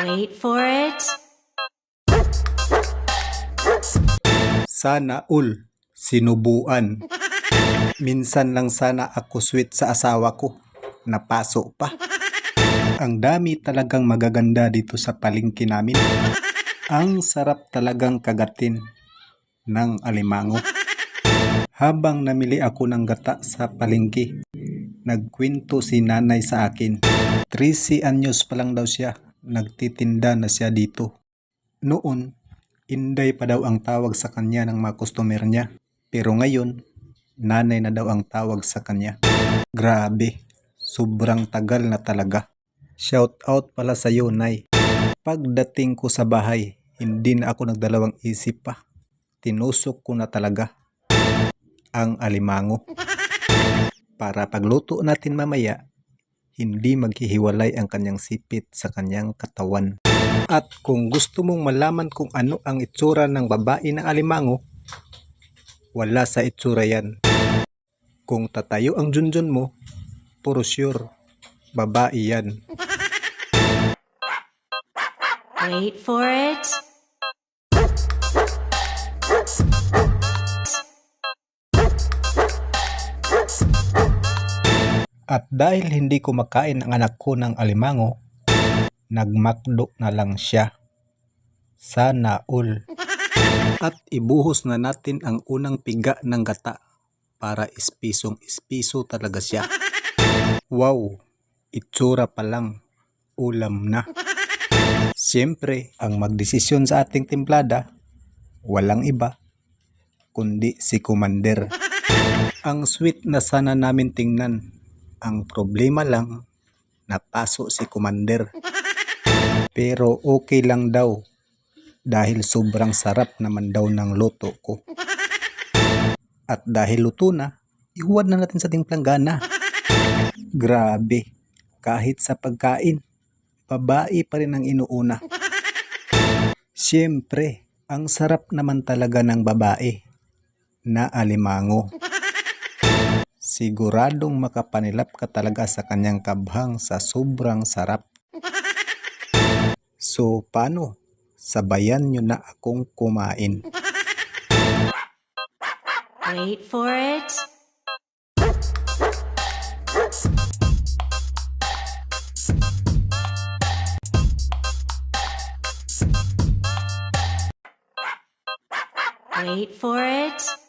Wait for it. Sana all, sinubuan. Minsan lang sana ako sweet sa asawa ko. Napaso pa. Ang dami talagang magaganda dito sa palengke namin. Ang sarap talagang kagatin ng alimango. Habang namili ako ng gata sa palengke, nagkwento si nanay sa akin. 13 anyos pa lang daw siya, nagtitinda na siya dito. Noon, Inday pa daw ang tawag sa kanya ng mga customer niya. Pero ngayon, nanay na daw ang tawag sa kanya. Grabe, sobrang tagal na talaga. Shout out pala sa iyo, Nay. Pagdating ko sa bahay, hindi na ako nagdalawang isip pa. Tinusok ko na talaga ang alimango. Para pagluto natin mamaya, hindi maghihiwalay ang kanyang sipit sa kanyang katawan. At kung gusto mong malaman kung ano ang itsura ng babae ng alimango, wala sa itsura yan. Kung tatayo ang junjun mo, puro sure, babae yan. Wait for it. At dahil hindi ko makain ang anak ko ng alimango, nagmakdo na lang siya. Sana all. At ibuhos na natin ang unang piga ng gata para espisong-espiso talaga siya. Wow, itsura pa lang, ulam na. Siyempre, ang magdesisyon sa ating timplada, walang iba, kundi si Commander. Ang sweet na sana namin tingnan. Ang problema lang, napaso si Commander. Pero okay lang daw dahil sobrang sarap naman daw ng luto ko. At dahil luto na, ihuwad na natin sa ating planggana. Grabe, kahit sa pagkain, babae pa rin ang inuuna. Siyempre, ang sarap naman talaga ng babae na alimango. Siguradong makapanilap ka talaga sa kanyang kabhang sa sobrang sarap. So, paano? Sabayan nyo na akong kumain. Wait for it. Wait for it.